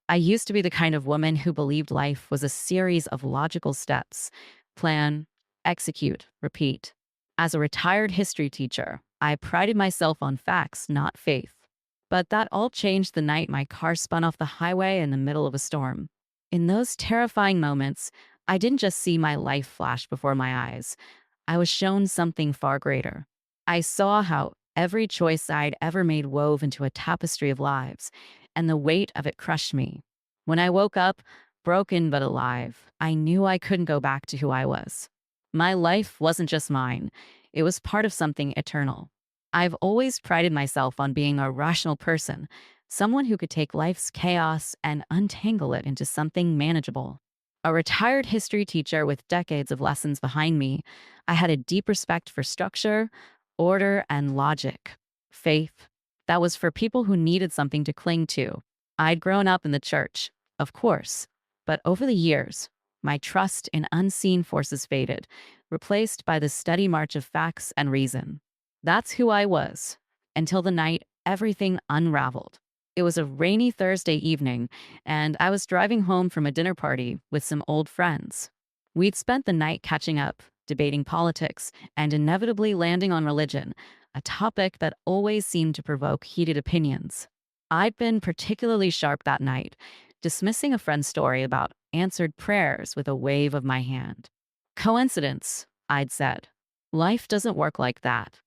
I used to be the kind of woman who believed life was a series of logical steps: plan, execute, repeat. As a retired history teacher, I prided myself on facts, not faith. But that all changed the night my car spun off the highway in the middle of a storm. In those terrifying moments, I didn't just see my life flash before my eyes. I was shown something far greater. I saw how every choice I'd ever made wove into a tapestry of lives, and the weight of it crushed me. When I woke up, broken but alive, I knew I couldn't go back to who I was. My life wasn't just mine, it was part of something eternal. I've always prided myself on being a rational person, someone who could take life's chaos and untangle it into something manageable. A retired history teacher with decades of lessons behind me, I had a deep respect for structure, order, and logic. Faith, that was for people who needed something to cling to. I'd grown up in the church, of course, but over the years, my trust in unseen forces faded, replaced by the steady march of facts and reason. That's who I was, until the night everything unraveled. It was a rainy Thursday evening, and I was driving home from a dinner party with some old friends. We'd spent the night catching up, debating politics, and inevitably landing on religion, a topic that always seemed to provoke heated opinions. I'd been particularly sharp that night, dismissing a friend's story about answered prayers with a wave of my hand. Coincidence, I'd said. Life doesn't work like that.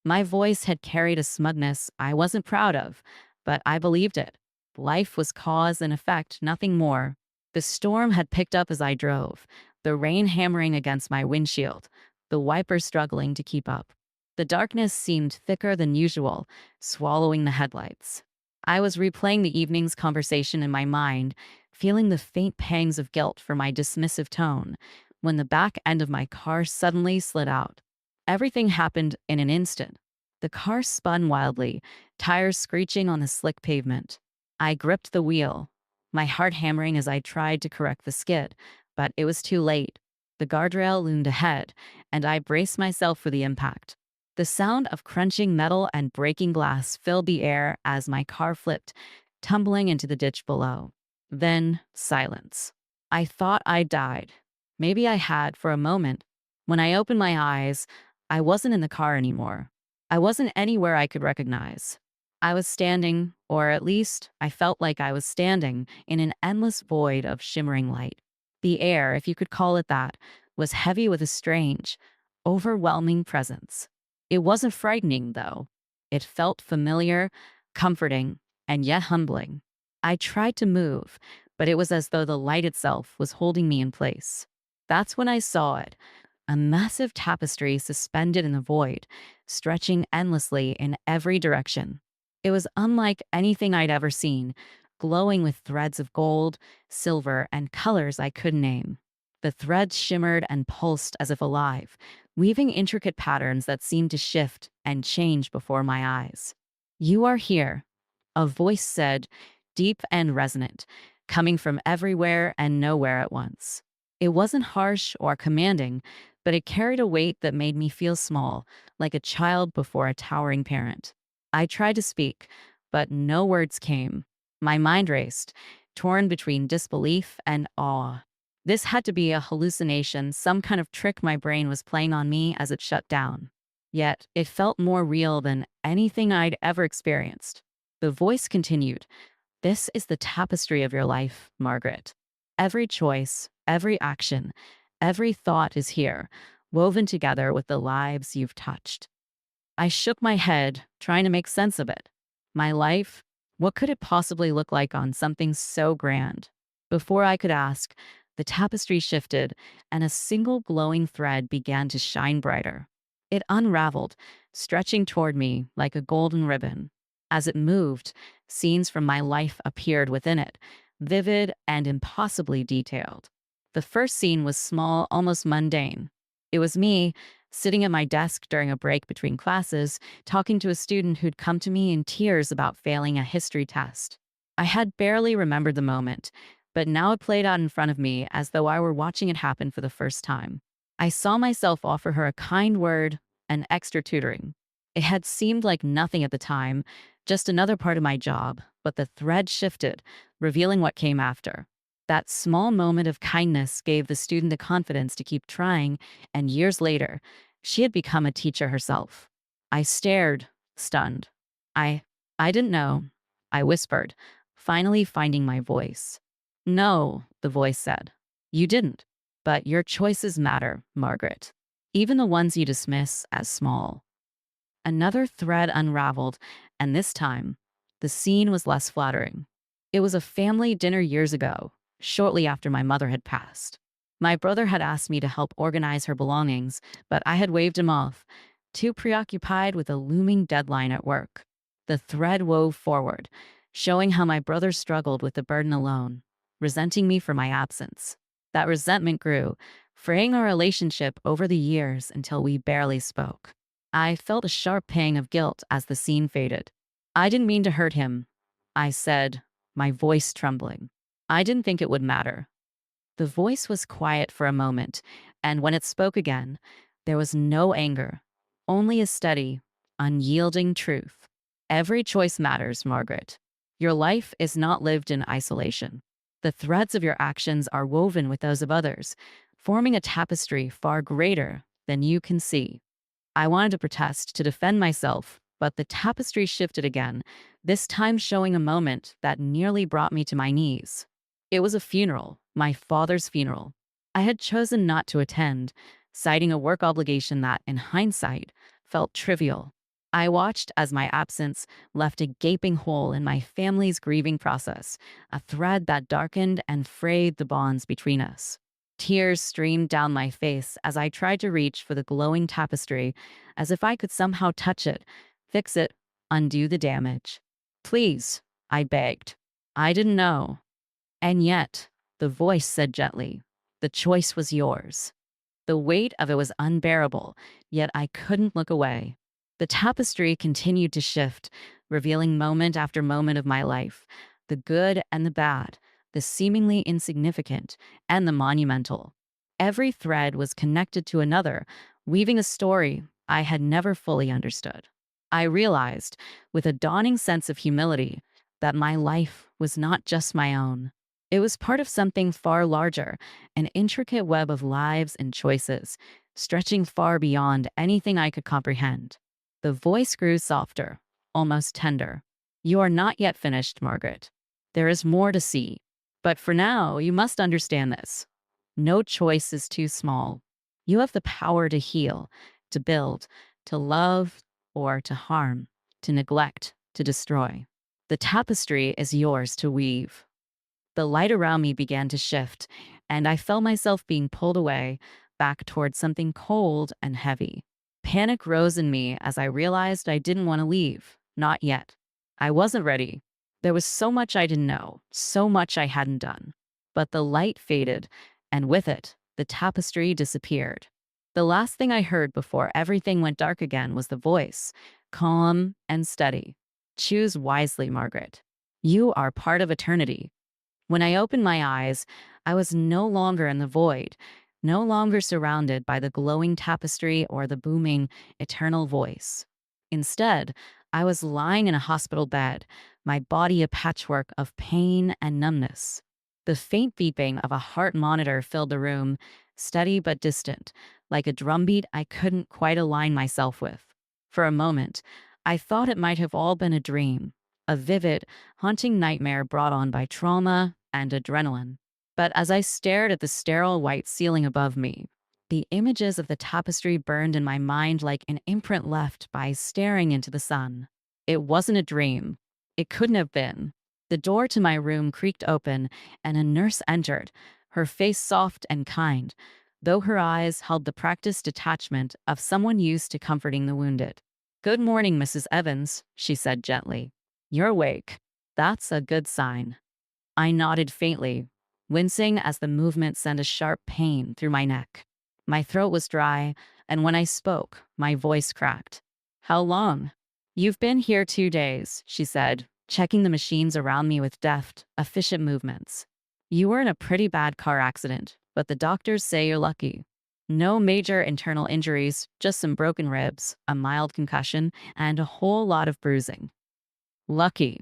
My voice had carried a smugness I wasn't proud of, but I believed it. Life was cause and effect, nothing more. The storm had picked up as I drove, the rain hammering against my windshield, the wipers struggling to keep up. The darkness seemed thicker than usual, swallowing the headlights. I was replaying the evening's conversation in my mind, feeling the faint pangs of guilt for my dismissive tone, when the back end of my car suddenly slid out. Everything happened in an instant. The car spun wildly, tires screeching on the slick pavement. I gripped the wheel, my heart hammering as I tried to correct the skid, but it was too late. The guardrail loomed ahead, and I braced myself for the impact. The sound of crunching metal and breaking glass filled the air as my car flipped, tumbling into the ditch below. Then, silence. I thought I died. Maybe I had for a moment. When I opened my eyes, I wasn't in the car anymore. I wasn't anywhere I could recognize. I was standing, or at least I felt like I was standing, in an endless void of shimmering light. The air, if you could call it that, was heavy with a strange, overwhelming presence. It wasn't frightening, though. It felt familiar, comforting, and yet humbling. I tried to move, but it was as though the light itself was holding me in place. That's when I saw it, a massive tapestry suspended in the void, stretching endlessly in every direction. It was unlike anything I'd ever seen, glowing with threads of gold, silver, and colors I couldn't name. The threads shimmered and pulsed as if alive, weaving intricate patterns that seemed to shift and change before my eyes. "You are here," a voice said, deep and resonant, coming from everywhere and nowhere at once. It wasn't harsh or commanding, but it carried a weight that made me feel small, like a child before a towering parent. I tried to speak, but no words came. My mind raced, torn between disbelief and awe. This had to be a hallucination, some kind of trick my brain was playing on me as it shut down. Yet, it felt more real than anything I'd ever experienced. The voice continued, "This is the tapestry of your life, Margaret. Every choice, every action, every thought is here, woven together with the lives you've touched." I shook my head, trying to make sense of it. My life? What could it possibly look like on something so grand? Before I could ask, the tapestry shifted, and a single glowing thread began to shine brighter. It unraveled, stretching toward me like a golden ribbon. As it moved, scenes from my life appeared within it, vivid and impossibly detailed. The first scene was small, almost mundane. It was me, sitting at my desk during a break between classes, talking to a student who'd come to me in tears about failing a history test. I had barely remembered the moment, but now it played out in front of me as though I were watching it happen for the first time. I saw myself offer her a kind word and extra tutoring. It had seemed like nothing at the time, Just another part of my job, but the thread shifted, revealing what came after. That small moment of kindness gave the student the confidence to keep trying, and years later, she had become a teacher herself. I stared, stunned. I I didn't know, I whispered, finally finding my voice. No, the voice said. You didn't. But your choices matter, Margaret. Even the ones you dismiss as small. Another thread unraveled, and this time, the scene was less flattering. It was a family dinner years ago, shortly after my mother had passed. My brother had asked me to help organize her belongings, but I had waved him off, too preoccupied with a looming deadline at work. The thread wove forward, showing how my brother struggled with the burden alone, resenting me for my absence. That resentment grew, fraying our relationship over the years until we barely spoke. I felt a sharp pang of guilt as the scene faded. I didn't mean to hurt him, I said, my voice trembling. I didn't think it would matter. The voice was quiet for a moment, and when it spoke again, there was no anger, only a steady, unyielding truth. Every choice matters, Margaret. Your life is not lived in isolation. The threads of your actions are woven with those of others, forming a tapestry far greater than you can see. I wanted to protest, to defend myself, but the tapestry shifted again, this time showing a moment that nearly brought me to my knees. It was a funeral, my father's funeral. I had chosen not to attend, citing a work obligation that, in hindsight, felt trivial. I watched as my absence left a gaping hole in my family's grieving process, a thread that darkened and frayed the bonds between us. Tears streamed down my face as I tried to reach for the glowing tapestry, as if I could somehow touch it, fix it, undo the damage. Please, I begged. I didn't know. And yet, the voice said gently, the choice was yours. The weight of it was unbearable, yet I couldn't look away. The tapestry continued to shift, revealing moment after moment of my life, the good and the bad, the seemingly insignificant and the monumental. Every thread was connected to another, weaving a story I had never fully understood. I realized, with a dawning sense of humility, that my life was not just my own. It was part of something far larger, an intricate web of lives and choices, stretching far beyond anything I could comprehend. The voice grew softer, almost tender. You are not yet finished, Margaret. There is more to see. But for now, you must understand this. No choice is too small. You have the power to heal, to build, to love, or to harm, to neglect, to destroy. The tapestry is yours to weave. The light around me began to shift, and I felt myself being pulled away, back toward something cold and heavy. Panic rose in me as I realized I didn't want to leave. Not yet. I wasn't ready. There was so much I didn't know, so much I hadn't done. But the light faded, and with it, the tapestry disappeared. The last thing I heard before everything went dark again was the voice, calm and steady. Choose wisely, Margaret. You are part of eternity. When I opened my eyes, I was no longer in the void, no longer surrounded by the glowing tapestry or the booming, eternal voice. Instead, I was lying in a hospital bed, my body a patchwork of pain and numbness. The faint beeping of a heart monitor filled the room, steady but distant, like a drumbeat I couldn't quite align myself with. For a moment, I thought it might have all been a dream, a vivid, haunting nightmare brought on by trauma and adrenaline. But as I stared at the sterile white ceiling above me, the images of the tapestry burned in my mind like an imprint left by staring into the sun. It wasn't a dream. It couldn't have been. The door to my room creaked open, and a nurse entered, her face soft and kind, though her eyes held the practiced detachment of someone used to comforting the wounded. "Good morning, Mrs. Evans," she said gently. "You're awake. That's a good sign." I nodded faintly, wincing as the movement sent a sharp pain through my neck. My throat was dry, and when I spoke, my voice cracked. "How long?" "You've been here 2 days," she said, checking the machines around me with deft, efficient movements. "You were in a pretty bad car accident, but the doctors say you're lucky. No major internal injuries, just some broken ribs, a mild concussion, and a whole lot of bruising." Lucky.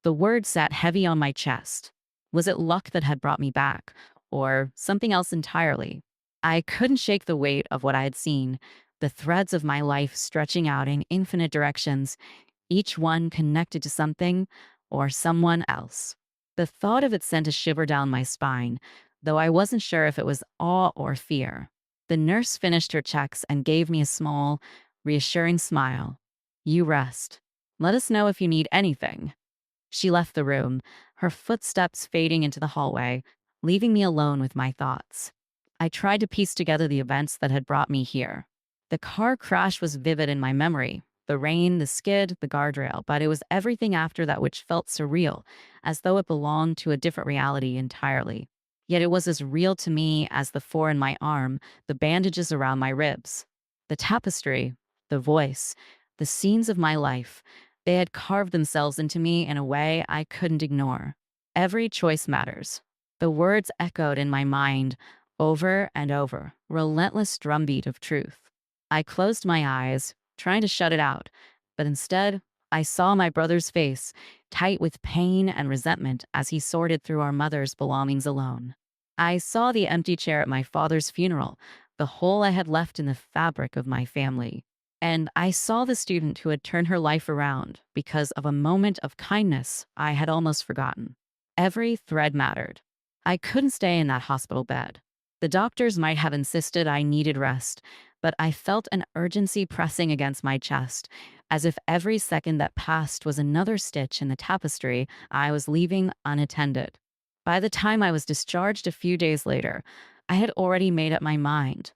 The word sat heavy on my chest. Was it luck that had brought me back, or something else entirely? I couldn't shake the weight of what I had seen, the threads of my life stretching out in infinite directions, each one connected to something or someone else. The thought of it sent a shiver down my spine, though I wasn't sure if it was awe or fear. The nurse finished her checks and gave me a small, reassuring smile. You rest. Let us know if you need anything. She left the room, her footsteps fading into the hallway, leaving me alone with my thoughts. I tried to piece together the events that had brought me here. The car crash was vivid in my memory. The rain, the skid, the guardrail, but it was everything after that which felt surreal, as though it belonged to a different reality entirely. Yet it was as real to me as the four in my arm, the bandages around my ribs. The tapestry, the voice, the scenes of my life, they had carved themselves into me in a way I couldn't ignore. Every choice matters. The words echoed in my mind over and over, relentless drumbeat of truth. I closed my eyes, trying to shut it out, but instead, I saw my brother's face, tight with pain and resentment as he sorted through our mother's belongings alone. I saw the empty chair at my father's funeral, the hole I had left in the fabric of my family. And I saw the student who had turned her life around because of a moment of kindness I had almost forgotten. Every thread mattered. I couldn't stay in that hospital bed. The doctors might have insisted I needed rest, but I felt an urgency pressing against my chest, as if every second that passed was another stitch in the tapestry I was leaving unattended. By the time I was discharged a few days later, I had already made up my mind.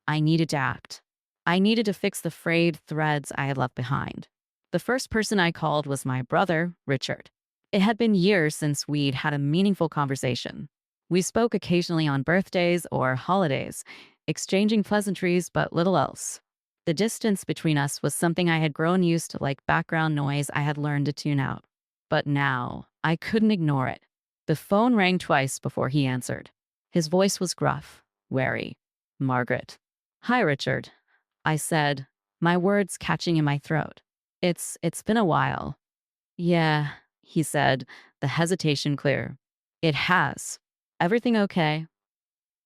I needed to act. I needed to fix the frayed threads I had left behind. The first person I called was my brother, Richard. It had been years since we'd had a meaningful conversation. We spoke occasionally on birthdays or holidays, exchanging pleasantries but little else. The distance between us was something I had grown used to, like background noise I had learned to tune out. But now, I couldn't ignore it. The phone rang twice before he answered. His voice was gruff, wary. Margaret. Hi, Richard, I said, my words catching in my throat. It's been a while. Yeah, he said, the hesitation clear. It has. Everything okay?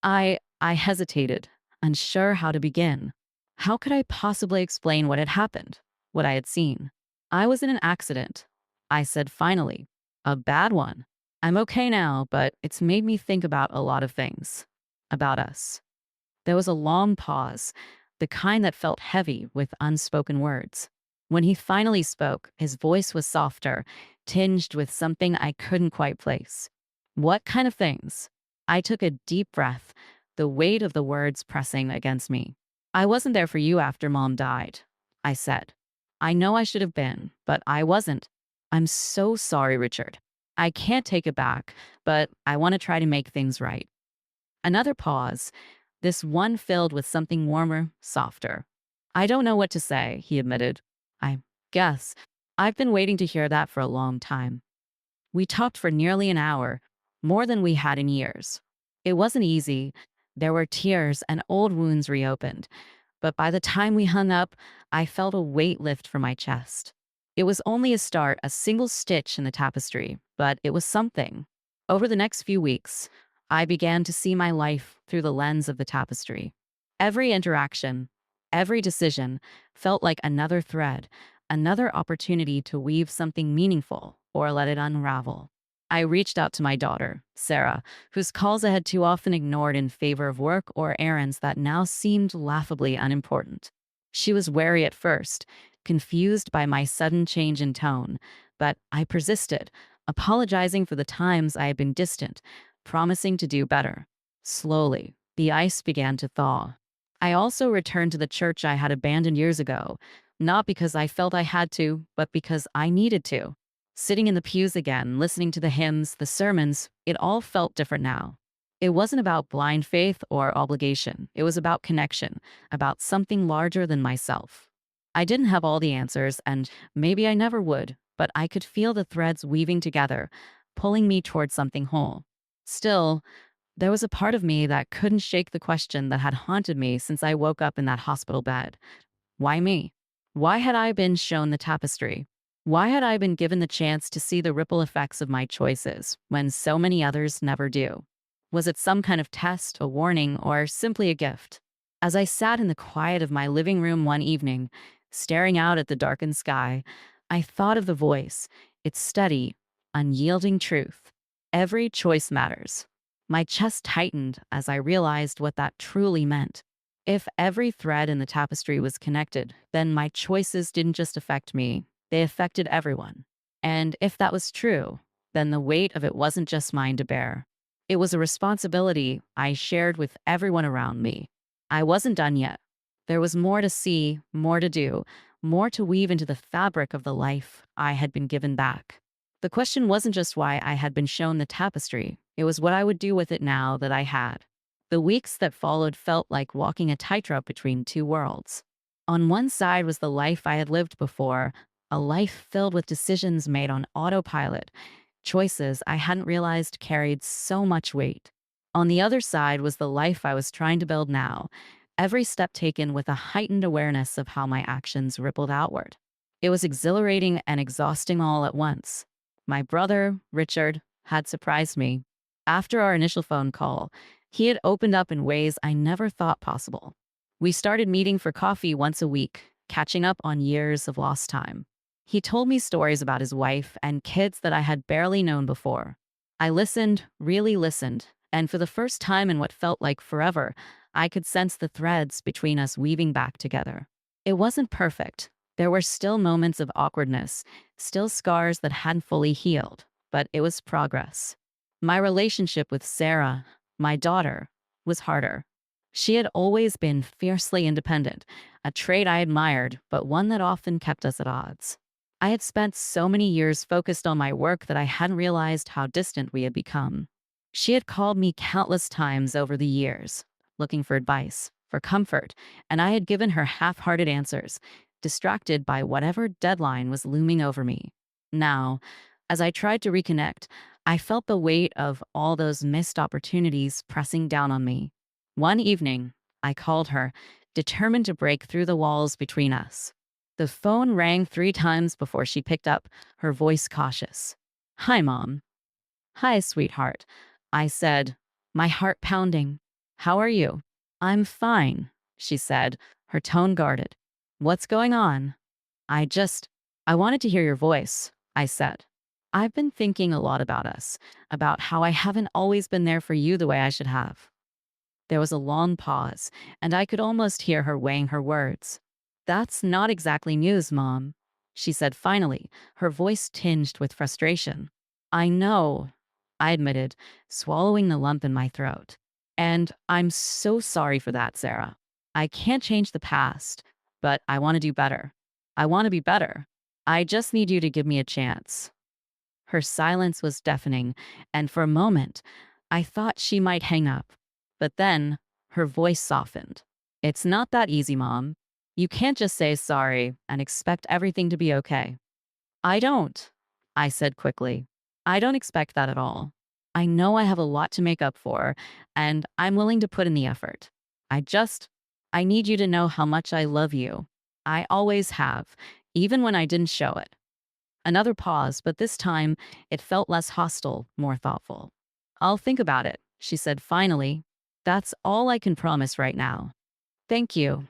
I hesitated, unsure how to begin. How could I possibly explain what had happened, what I had seen? I was in an accident, I said finally. A bad one. I'm okay now, but it's made me think about a lot of things. About us. There was a long pause, the kind that felt heavy with unspoken words. When he finally spoke, his voice was softer, tinged with something I couldn't quite place. What kind of things? I took a deep breath, the weight of the words pressing against me. I wasn't there for you after Mom died, I said. I know I should have been, but I wasn't. I'm so sorry, Richard. I can't take it back, but I want to try to make things right. Another pause, this one filled with something warmer, softer. I don't know what to say, he admitted. I guess. I've been waiting to hear that for a long time. We talked for nearly an hour, more than we had in years. It wasn't easy. There were tears and old wounds reopened. But by the time we hung up, I felt a weight lift from my chest. It was only a start, a single stitch in the tapestry, but it was something. Over the next few weeks, I began to see my life through the lens of the tapestry. Every interaction, every decision felt like another thread, another opportunity to weave something meaningful or let it unravel. I reached out to my daughter, Sarah, whose calls I had too often ignored in favor of work or errands that now seemed laughably unimportant. She was wary at first, confused by my sudden change in tone, but I persisted, apologizing for the times I had been distant, promising to do better. Slowly, the ice began to thaw. I also returned to the church I had abandoned years ago, not because I felt I had to, but because I needed to. Sitting in the pews again, listening to the hymns, the sermons, it all felt different now. It wasn't about blind faith or obligation. It was about connection, about something larger than myself. I didn't have all the answers, and maybe I never would, but I could feel the threads weaving together, pulling me toward something whole. Still, there was a part of me that couldn't shake the question that had haunted me since I woke up in that hospital bed. Why me? Why had I been shown the tapestry? Why had I been given the chance to see the ripple effects of my choices when so many others never do? Was it some kind of test, a warning, or simply a gift? As I sat in the quiet of my living room one evening, staring out at the darkened sky, I thought of the voice, its steady, unyielding truth. Every choice matters. My chest tightened as I realized what that truly meant. If every thread in the tapestry was connected, then my choices didn't just affect me, they affected everyone. And if that was true, then the weight of it wasn't just mine to bear. It was a responsibility I shared with everyone around me. I wasn't done yet. There was more to see, more to do, more to weave into the fabric of the life I had been given back. The question wasn't just why I had been shown the tapestry, it was what I would do with it now that I had. The weeks that followed felt like walking a tightrope between two worlds. On one side was the life I had lived before, a life filled with decisions made on autopilot, choices I hadn't realized carried so much weight. On the other side was the life I was trying to build now, every step taken with a heightened awareness of how my actions rippled outward. It was exhilarating and exhausting all at once. My brother, Richard, had surprised me. After our initial phone call, he had opened up in ways I never thought possible. We started meeting for coffee once a week, catching up on years of lost time. He told me stories about his wife and kids that I had barely known before. I listened, really listened, and for the first time in what felt like forever, I could sense the threads between us weaving back together. It wasn't perfect. There were still moments of awkwardness, still scars that hadn't fully healed, but it was progress. My relationship with Sarah, my daughter, was harder. She had always been fiercely independent, a trait I admired, but one that often kept us at odds. I had spent so many years focused on my work that I hadn't realized how distant we had become. She had called me countless times over the years, looking for advice, for comfort, and I had given her half hearted answers, distracted by whatever deadline was looming over me. Now, as I tried to reconnect, I felt the weight of all those missed opportunities pressing down on me. One evening, I called her, determined to break through the walls between us. The phone rang 3 times before she picked up, her voice cautious. "Hi, Mom." "Hi, sweetheart," I said, my heart pounding. "How are you?" "I'm fine," she said, her tone guarded. "What's going on?" I just, I wanted to hear your voice," I said. "I've been thinking a lot about us, about how I haven't always been there for you the way I should have." There was a long pause, and I could almost hear her weighing her words. "That's not exactly news, Mom," she said finally, her voice tinged with frustration. "I know," I admitted, swallowing the lump in my throat. "And I'm so sorry for that, Sarah. I can't change the past, but I want to do better. I want to be better. I just need you to give me a chance." Her silence was deafening, and for a moment, I thought she might hang up. But then, her voice softened. "It's not that easy, Mom. You can't just say sorry and expect everything to be okay." "I don't," I said quickly. "I don't expect that at all. I know I have a lot to make up for, and I'm willing to put in the effort. I just, I need you to know how much I love you. I always have, even when I didn't show it." Another pause, but this time it felt less hostile, more thoughtful. "I'll think about it," she said finally. "That's all I can promise right now." "Thank you,"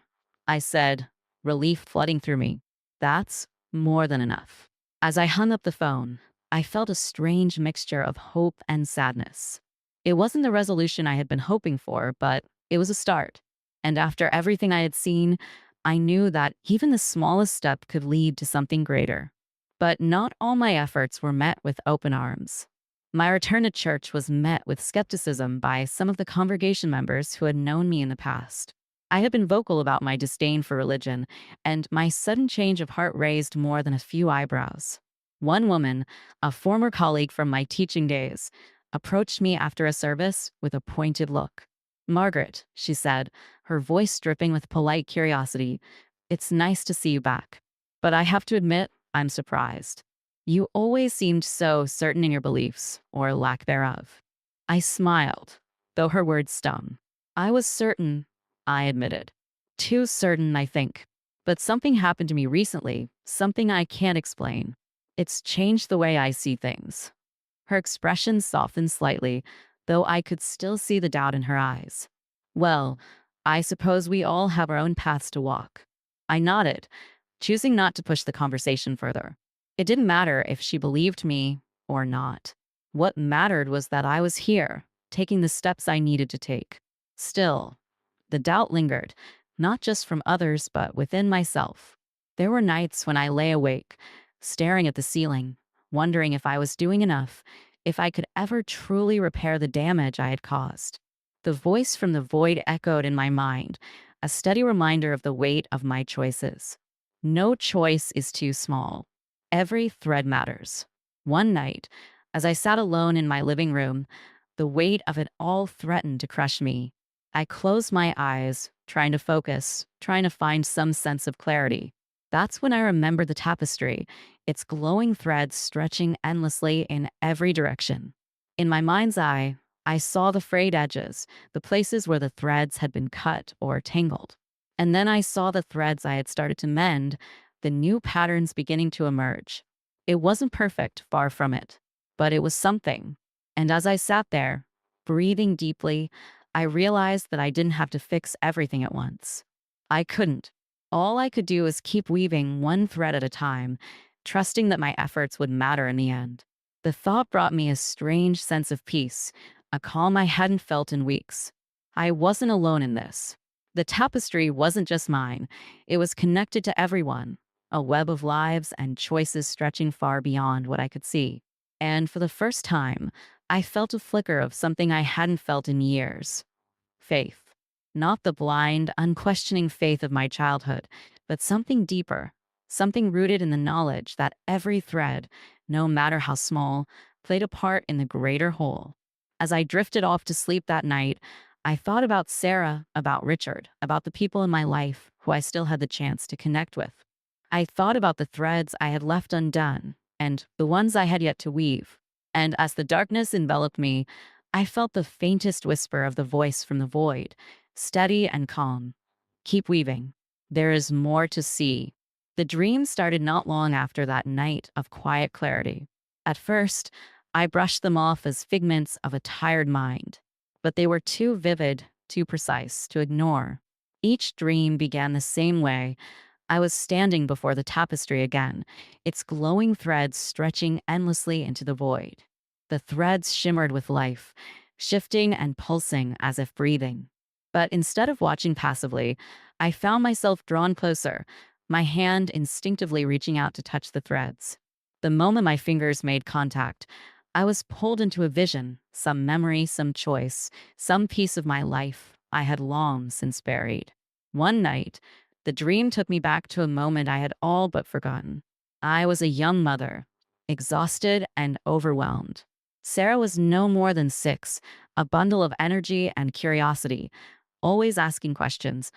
I said, relief flooding through me. "That's more than enough." As I hung up the phone, I felt a strange mixture of hope and sadness. It wasn't the resolution I had been hoping for, but it was a start. And after everything I had seen, I knew that even the smallest step could lead to something greater. But not all my efforts were met with open arms. My return to church was met with skepticism by some of the congregation members who had known me in the past. I had been vocal about my disdain for religion, and my sudden change of heart raised more than a few eyebrows. One woman, a former colleague from my teaching days, approached me after a service with a pointed look. "Margaret," she said, her voice dripping with polite curiosity, "it's nice to see you back. But I have to admit, I'm surprised. You always seemed so certain in your beliefs, or lack thereof." I smiled, though her words stung. "I was certain," I admitted. "Too certain, I think. But something happened to me recently, something I can't explain. It's changed the way I see things. Her expression softened slightly, though I could still see the doubt in her eyes. Well, I suppose we all have our own paths to walk. I nodded, choosing not to push the conversation further. It didn't matter if she believed me or not. What mattered was that I was here, taking the steps I needed to take. Still, the doubt lingered, not just from others, but within myself. There were nights when I lay awake, staring at the ceiling, wondering if I was doing enough, if I could ever truly repair the damage I had caused. The voice from the void echoed in my mind, a steady reminder of the weight of my choices. No choice is too small. Every thread matters. One night, as I sat alone in my living room, the weight of it all threatened to crush me. I closed my eyes, trying to focus, trying to find some sense of clarity. That's when I remembered the tapestry, its glowing threads stretching endlessly in every direction. In my mind's eye, I saw the frayed edges, the places where the threads had been cut or tangled. And then I saw the threads I had started to mend, the new patterns beginning to emerge. It wasn't perfect, far from it, but it was something. And as I sat there, breathing deeply, I realized that I didn't have to fix everything at once. I couldn't. All I could do was keep weaving one thread at a time, trusting that my efforts would matter in the end. The thought brought me a strange sense of peace, a calm I hadn't felt in weeks. I wasn't alone in this. The tapestry wasn't just mine, it was connected to everyone, a web of lives and choices stretching far beyond what I could see. And for the first time, I felt a flicker of something I hadn't felt in years: faith. Not the blind, unquestioning faith of my childhood, but something deeper, something rooted in the knowledge that every thread, no matter how small, played a part in the greater whole. As I drifted off to sleep that night, I thought about Sarah, about Richard, about the people in my life who I still had the chance to connect with. I thought about the threads I had left undone and the ones I had yet to weave. And as the darkness enveloped me, I felt the faintest whisper of the voice from the void, steady and calm. Keep weaving. There is more to see. The dream started not long after that night of quiet clarity. At first, I brushed them off as figments of a tired mind, but they were too vivid, too precise to ignore. Each dream began the same way. I was standing before the tapestry again, its glowing threads stretching endlessly into the void. The threads shimmered with life, shifting and pulsing as if breathing. But instead of watching passively, I found myself drawn closer, my hand instinctively reaching out to touch the threads. The moment my fingers made contact, I was pulled into a vision, some memory, some choice, some piece of my life I had long since buried. One night, the dream took me back to a moment I had all but forgotten. I was a young mother, exhausted and overwhelmed. Sarah was no more than 6, a bundle of energy and curiosity, always asking questions,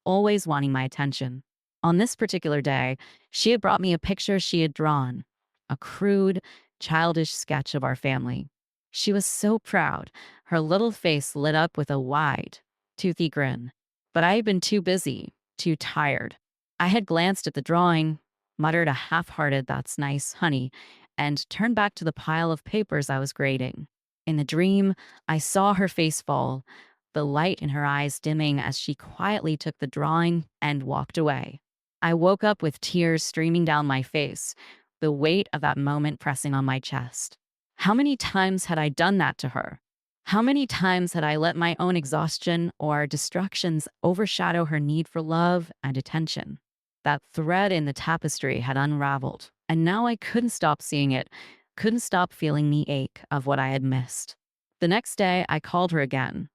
always wanting my attention. On this particular day, she had brought me a picture she had drawn, a crude, childish sketch of our family. She was so proud, her little face lit up with a wide, toothy grin. But I had been too busy, too tired. I had glanced at the drawing, muttered a half-hearted "that's nice, honey," and turned back to the pile of papers I was grading. In the dream, I saw her face fall, the light in her eyes dimming as she quietly took the drawing and walked away. I woke up with tears streaming down my face, the weight of that moment pressing on my chest. How many times had I done that to her? How many times had I let my own exhaustion or distractions overshadow her need for love and attention? That thread in the tapestry had unraveled, and now I couldn't stop seeing it, couldn't stop feeling the ache of what I had missed. The next day, I called her again.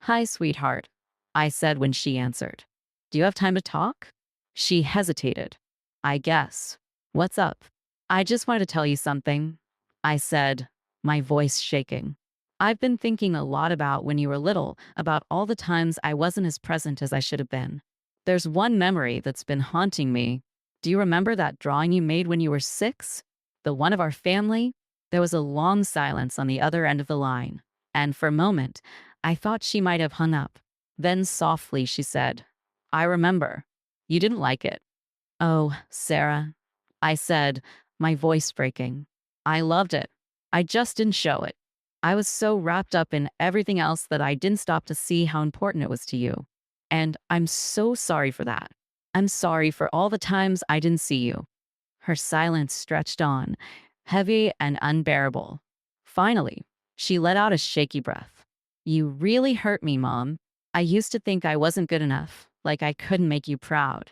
"Hi, sweetheart," I said when she answered. "Do you have time to talk?" She hesitated. "I guess. What's up?" "I just wanted to tell you something," I said, my voice shaking. "I've been thinking a lot about when you were little, about all the times I wasn't as present as I should have been. There's one memory that's been haunting me. Do you remember that drawing you made when you were 6? The one of our family?" There was a long silence on the other end of the line, and for a moment, I thought she might have hung up. Then softly she said, "I remember. You didn't like it." "Oh, Sarah," I said, my voice breaking. I loved it. I just didn't show it. I was so wrapped up in everything else that I didn't stop to see how important it was to you. And I'm so sorry for that. I'm sorry for all the times I didn't see you. Her silence stretched on, heavy and unbearable. Finally, she let out a shaky breath. You really hurt me, Mom. I used to think I wasn't good enough, like I couldn't make you proud.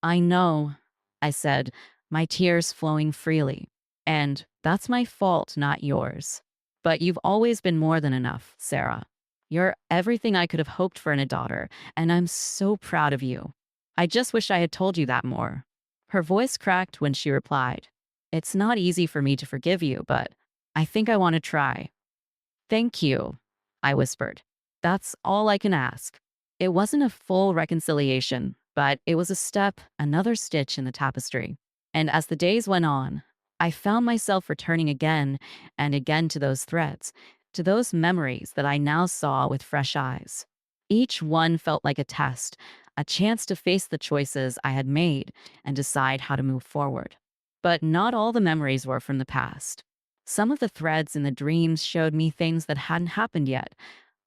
I know, I said, my tears flowing freely. And that's my fault, not yours. But you've always been more than enough, Sarah. You're everything I could have hoped for in a daughter, and I'm so proud of you. I just wish I had told you that more. Her voice cracked when she replied, It's not easy for me to forgive you, but I think I want to try. Thank you, I whispered. That's all I can ask. It wasn't a full reconciliation, but it was a step, another stitch in the tapestry. And as the days went on, I found myself returning again and again to those threads, to those memories that I now saw with fresh eyes. Each one felt like a test, a chance to face the choices I had made and decide how to move forward. But not all the memories were from the past. Some of the threads in the dreams showed me things that hadn't happened yet,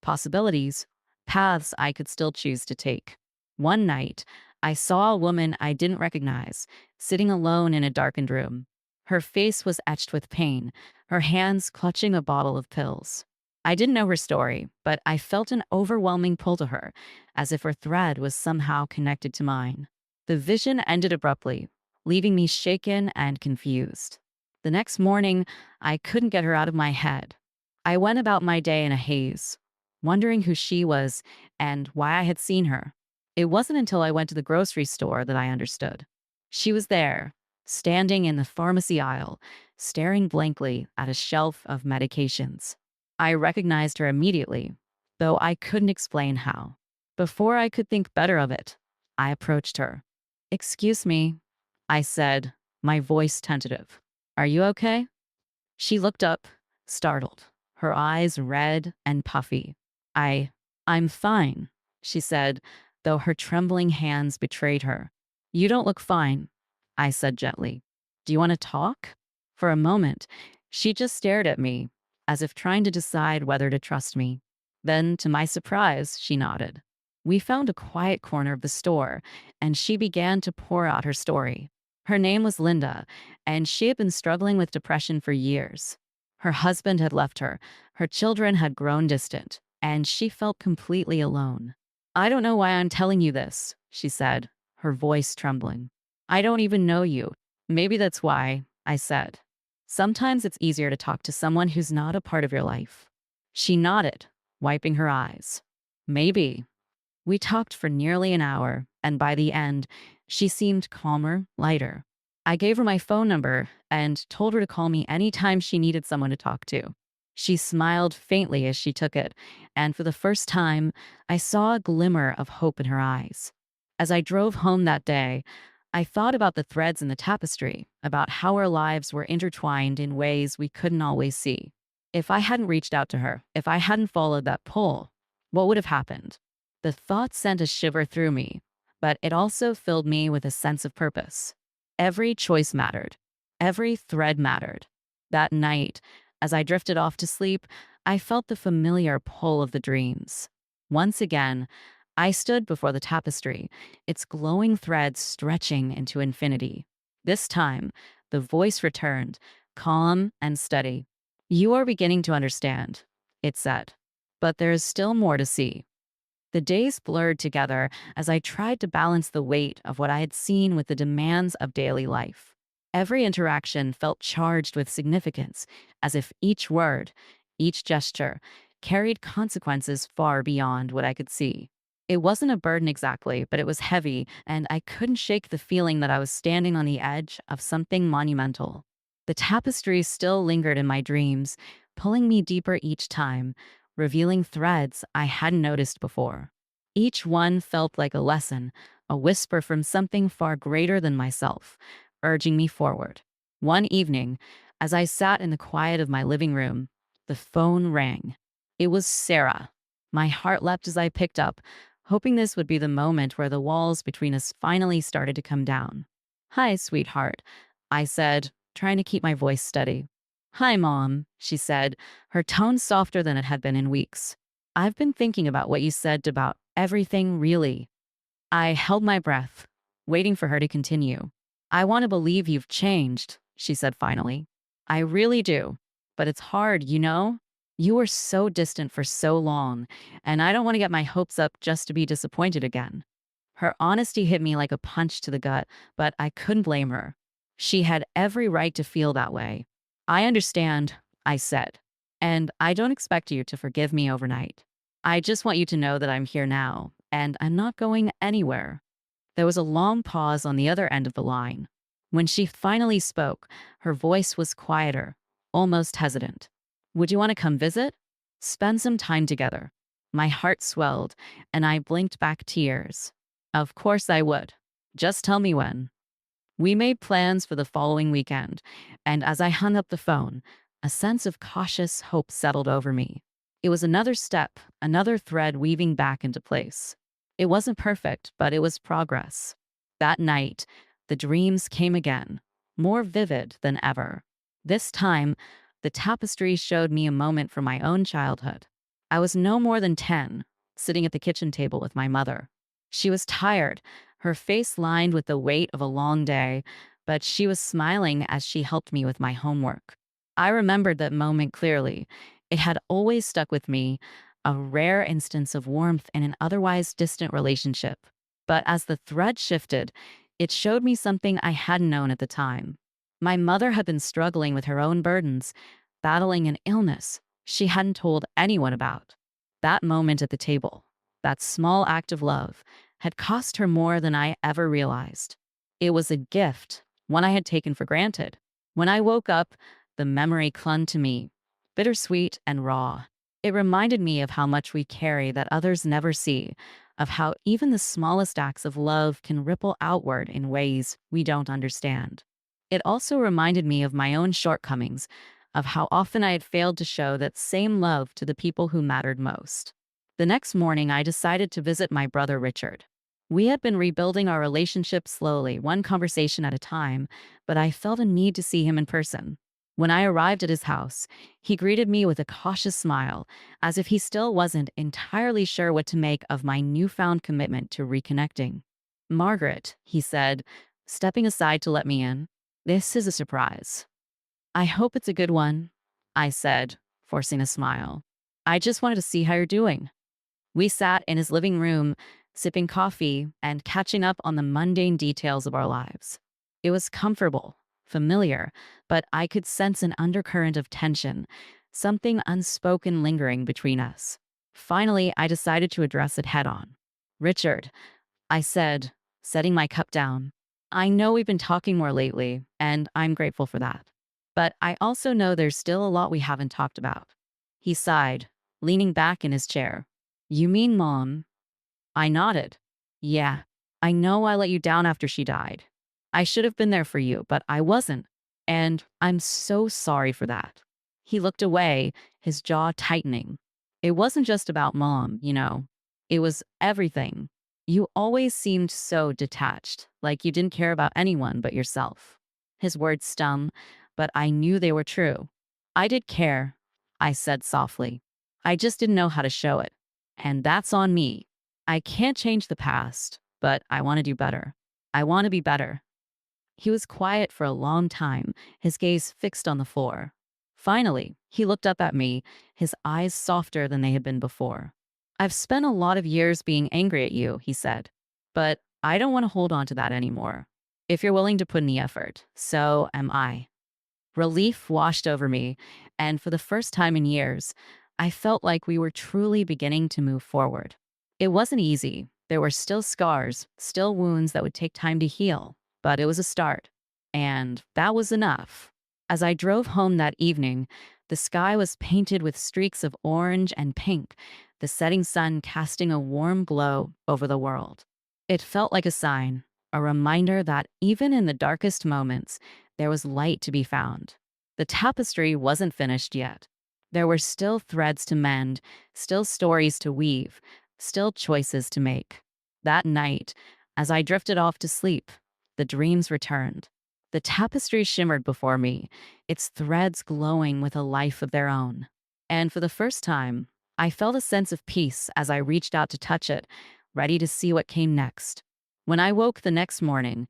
possibilities, paths I could still choose to take. One night, I saw a woman I didn't recognize, sitting alone in a darkened room. Her face was etched with pain, her hands clutching a bottle of pills. I didn't know her story, but I felt an overwhelming pull to her, as if her thread was somehow connected to mine. The vision ended abruptly, leaving me shaken and confused. The next morning, I couldn't get her out of my head. I went about my day in a haze, wondering who she was and why I had seen her. It wasn't until I went to the grocery store that I understood. She was there, standing in the pharmacy aisle, staring blankly at a shelf of medications. I recognized her immediately, though I couldn't explain how. Before I could think better of it, I approached her. Excuse me, I said, my voice tentative. Are you okay? She looked up, startled, her eyes red and puffy. I, I'm fine, she said, though her trembling hands betrayed her. You don't look fine, I said gently. Do you want to talk? For a moment, she just stared at me, as if trying to decide whether to trust me. Then, to my surprise, she nodded. We found a quiet corner of the store, and she began to pour out her story. Her name was Linda, and she had been struggling with depression for years. Her husband had left her, her children had grown distant, and she felt completely alone. I don't know why I'm telling you this, she said, her voice trembling. I don't even know you. Maybe that's why, I said. Sometimes it's easier to talk to someone who's not a part of your life. She nodded, wiping her eyes. Maybe. We talked for nearly an hour, and by the end, she seemed calmer, lighter. I gave her my phone number and told her to call me anytime she needed someone to talk to. She smiled faintly as she took it, and for the first time, I saw a glimmer of hope in her eyes. As I drove home that day, I thought about the threads in the tapestry, about how our lives were intertwined in ways we couldn't always see. If I hadn't reached out to her, if I hadn't followed that pull, what would have happened? The thought sent a shiver through me, but it also filled me with a sense of purpose. Every choice mattered. Every thread mattered. That night, as I drifted off to sleep, I felt the familiar pull of the dreams. Once again, I stood before the tapestry, its glowing threads stretching into infinity. This time, the voice returned, calm and steady. You are beginning to understand, it said, but there is still more to see. The days blurred together as I tried to balance the weight of what I had seen with the demands of daily life. Every interaction felt charged with significance, as if each word, each gesture, carried consequences far beyond what I could see. It wasn't a burden exactly, but it was heavy, and I couldn't shake the feeling that I was standing on the edge of something monumental. The tapestry still lingered in my dreams, pulling me deeper each time, revealing threads I hadn't noticed before. Each one felt like a lesson, a whisper from something far greater than myself, urging me forward. One evening, as I sat in the quiet of my living room, the phone rang. It was Sarah. My heart leapt as I picked up, hoping this would be the moment where the walls between us finally started to come down. Hi, sweetheart, I said, trying to keep my voice steady. "Hi, Mom," she said, her tone softer than it had been in weeks. "I've been thinking about what you said about everything, really." I held my breath, waiting for her to continue. "I want to believe you've changed," she said finally. "I really do. But it's hard, you know? You were so distant for so long, and I don't want to get my hopes up just to be disappointed again." Her honesty hit me like a punch to the gut, but I couldn't blame her. She had every right to feel that way. "I understand," I said, "and I don't expect you to forgive me overnight. I just want you to know that I'm here now, and I'm not going anywhere." There was a long pause on the other end of the line. When she finally spoke, her voice was quieter, almost hesitant. "Would you want to come visit? Spend some time together." My heart swelled, and I blinked back tears. "Of course I would. Just tell me when." We made plans for the following weekend, and as I hung up the phone, a sense of cautious hope settled over me. It was another step, another thread weaving back into place. It wasn't perfect, but it was progress. That night, the dreams came again, more vivid than ever. This time, the tapestry showed me a moment from my own childhood. I was no more than 10, sitting at the kitchen table with my mother. She was tired, her face lined with the weight of a long day, but she was smiling as she helped me with my homework. I remembered that moment clearly. It had always stuck with me, a rare instance of warmth in an otherwise distant relationship. But as the thread shifted, it showed me something I hadn't known at the time. My mother had been struggling with her own burdens, battling an illness she hadn't told anyone about. That moment at the table, that small act of love, had cost her more than I ever realized. It was a gift, one I had taken for granted. When I woke up, the memory clung to me, bittersweet and raw. It reminded me of how much we carry that others never see, of how even the smallest acts of love can ripple outward in ways we don't understand. It also reminded me of my own shortcomings, of how often I had failed to show that same love to the people who mattered most. The next morning, I decided to visit my brother Richard. We had been rebuilding our relationship slowly, one conversation at a time, but I felt a need to see him in person. When I arrived at his house, he greeted me with a cautious smile, as if he still wasn't entirely sure what to make of my newfound commitment to reconnecting. "Margaret," he said, stepping aside to let me in, "this is a surprise." "I hope it's a good one," I said, forcing a smile. "I just wanted to see how you're doing." We sat in his living room, sipping coffee and catching up on the mundane details of our lives. It was comfortable, familiar, but I could sense an undercurrent of tension, something unspoken lingering between us. Finally, I decided to address it head on. "Richard," I said, setting my cup down, "I know we've been talking more lately, and I'm grateful for that. But I also know there's still a lot we haven't talked about." He sighed, leaning back in his chair. "You mean Mom?" I nodded. "Yeah, I know I let you down after she died. I should have been there for you, but I wasn't. And I'm so sorry for that." He looked away, his jaw tightening. "It wasn't just about Mom, you know. It was everything. You always seemed so detached, like you didn't care about anyone but yourself." His words stung, but I knew they were true. "I did care," I said softly. "I just didn't know how to show it. And that's on me. I can't change the past, but I want to do better. I want to be better." He was quiet for a long time, his gaze fixed on the floor. Finally, he looked up at me, his eyes softer than they had been before. "I've spent a lot of years being angry at you," he said, "but I don't want to hold on to that anymore. If you're willing to put in the effort, so am I." Relief washed over me, and for the first time in years, I felt like we were truly beginning to move forward. It wasn't easy. There were still scars, still wounds that would take time to heal, but it was a start. And that was enough. As I drove home that evening, the sky was painted with streaks of orange and pink, the setting sun casting a warm glow over the world. It felt like a sign, a reminder that even in the darkest moments, there was light to be found. The tapestry wasn't finished yet. There were still threads to mend, still stories to weave, still choices to make. That night, as I drifted off to sleep, the dreams returned. The tapestry shimmered before me, its threads glowing with a life of their own. And for the first time, I felt a sense of peace as I reached out to touch it, ready to see what came next. When I woke the next morning,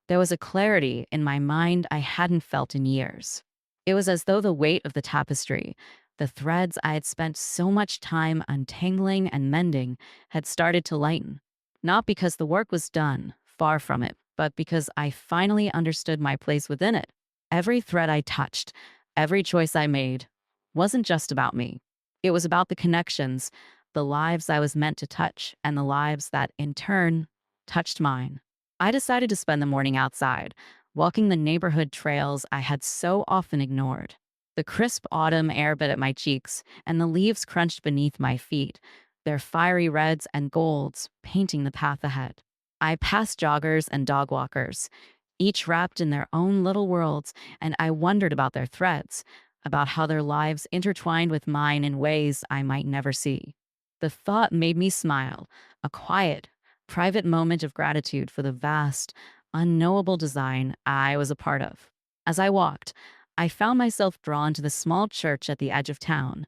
there was a clarity in my mind I hadn't felt in years. It was as though the weight of the tapestry, the threads I had spent so much time untangling and mending, had started to lighten. Not because the work was done, far from it, but because I finally understood my place within it. Every thread I touched, every choice I made, wasn't just about me. It was about the connections, the lives I was meant to touch, and the lives that, in turn, touched mine. I decided to spend the morning outside, walking the neighborhood trails I had so often ignored. The crisp autumn air bit at my cheeks, and the leaves crunched beneath my feet, their fiery reds and golds painting the path ahead. I passed joggers and dog walkers, each wrapped in their own little worlds, and I wondered about their threads, about how their lives intertwined with mine in ways I might never see. The thought made me smile, a quiet, private moment of gratitude for the vast, unknowable design I was a part of. As I walked, I found myself drawn to the small church at the edge of town,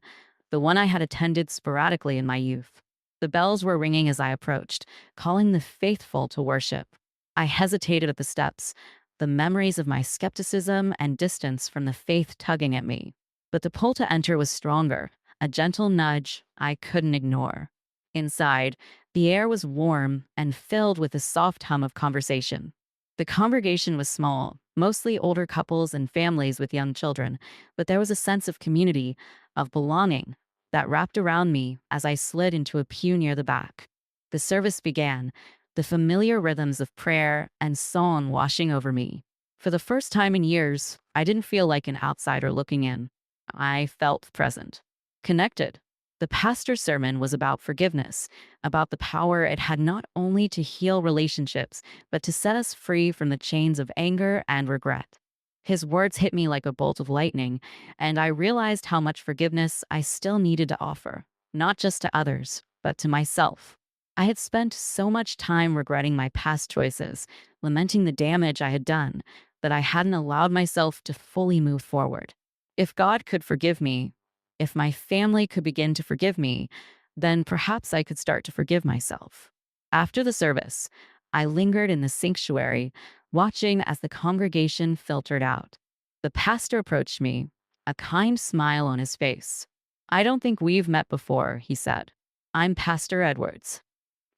the one I had attended sporadically in my youth. The bells were ringing as I approached, calling the faithful to worship. I hesitated at the steps, the memories of my skepticism and distance from the faith tugging at me. But the pull to enter was stronger, a gentle nudge I couldn't ignore. Inside, the air was warm and filled with the soft hum of conversation. The congregation was small, mostly older couples and families with young children, but there was a sense of community, of belonging, that wrapped around me as I slid into a pew near the back. The service began, the familiar rhythms of prayer and song washing over me. For the first time in years, I didn't feel like an outsider looking in. I felt present, connected. The pastor's sermon was about forgiveness, about the power it had not only to heal relationships, but to set us free from the chains of anger and regret. His words hit me like a bolt of lightning, and I realized how much forgiveness I still needed to offer, not just to others, but to myself. I had spent so much time regretting my past choices, lamenting the damage I had done, that I hadn't allowed myself to fully move forward. If God could forgive me, if my family could begin to forgive me, then perhaps I could start to forgive myself. After the service, I lingered in the sanctuary, watching as the congregation filtered out. The pastor approached me, a kind smile on his face. "I don't think we've met before," he said. "I'm Pastor Edwards."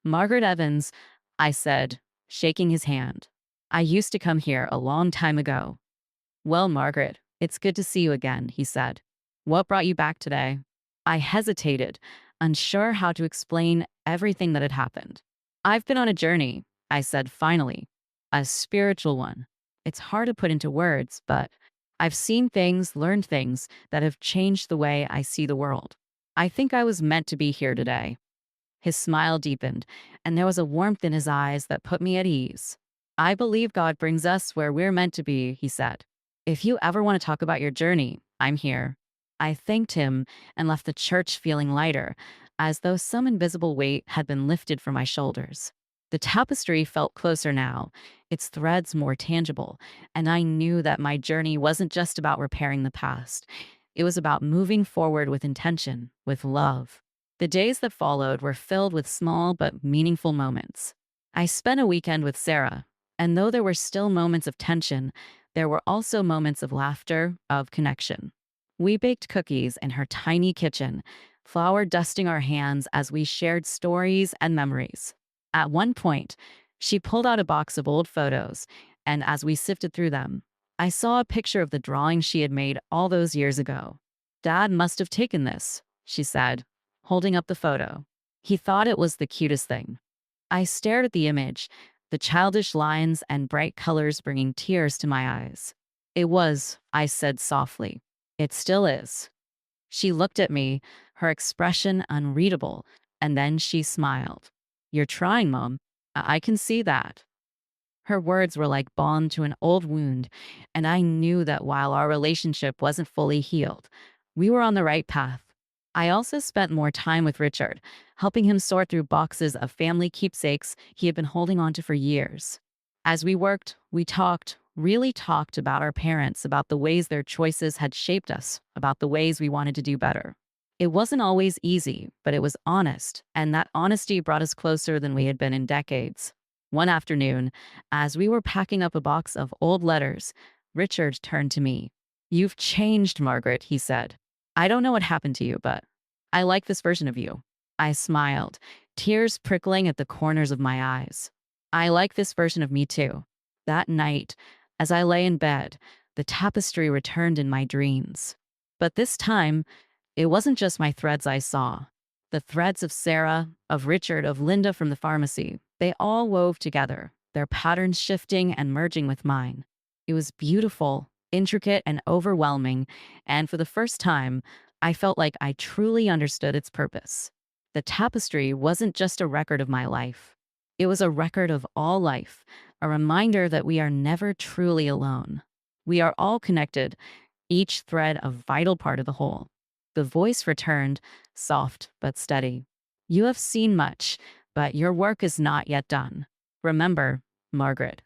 "Margaret Evans," I said, shaking his hand. "I used to come here a long time ago." "Well, Margaret, it's good to see you again," he said. "What brought you back today?" I hesitated, unsure how to explain everything that had happened. "I've been on a journey," I said finally, "a spiritual one. It's hard to put into words, but I've seen things, learned things that have changed the way I see the world. I think I was meant to be here today." His smile deepened, and there was a warmth in his eyes that put me at ease. "I believe God brings us where we're meant to be," he said. "If you ever want to talk about your journey, I'm here." I thanked him and left the church feeling lighter, as though some invisible weight had been lifted from my shoulders. The tapestry felt closer now, its threads more tangible, and I knew that my journey wasn't just about repairing the past. It was about moving forward with intention, with love. The days that followed were filled with small but meaningful moments. I spent a weekend with Sarah, and though there were still moments of tension, there were also moments of laughter, of connection. We baked cookies in her tiny kitchen, flour dusting our hands as we shared stories and memories. At one point, she pulled out a box of old photos, and as we sifted through them, I saw a picture of the drawing she had made all those years ago. "Dad must have taken this," she said, holding up the photo. "He thought it was the cutest thing." I stared at the image, the childish lines and bright colors bringing tears to my eyes. "It was," I said softly. "It still is." She looked at me, her expression unreadable, and then she smiled. "You're trying, Mom. I can see that." Her words were like balm to an old wound, and I knew that while our relationship wasn't fully healed, we were on the right path. I also spent more time with Richard, helping him sort through boxes of family keepsakes he had been holding onto for years. As we worked, we talked, really talked about our parents, about the ways their choices had shaped us, about the ways we wanted to do better. It wasn't always easy, but it was honest, and that honesty brought us closer than we had been in decades. One afternoon, as we were packing up a box of old letters, Richard turned to me. "You've changed, Margaret," he said. "I don't know what happened to you, but I like this version of you." I smiled, tears prickling at the corners of my eyes. "I like this version of me too." That night, as I lay in bed, the tapestry returned in my dreams. But this time, it wasn't just my threads I saw. The threads of Sarah, of Richard, of Linda from the pharmacy, they all wove together, their patterns shifting and merging with mine. It was beautiful, intricate, and overwhelming, and for the first time, I felt like I truly understood its purpose. The tapestry wasn't just a record of my life. It was a record of all life, a reminder that we are never truly alone. We are all connected, each thread a vital part of the whole. The voice returned, soft but steady. "You have seen much, but your work is not yet done. Remember, Margaret,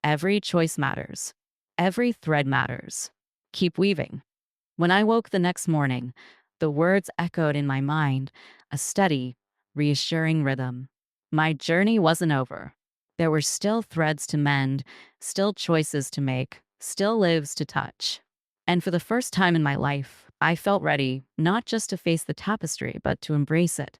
every choice matters. Every thread matters. Keep weaving." When I woke the next morning, the words echoed in my mind, a steady, reassuring rhythm. My journey wasn't over. There were still threads to mend, still choices to make, still lives to touch. And for the first time in my life, I felt ready not just to face the tapestry, but to embrace it.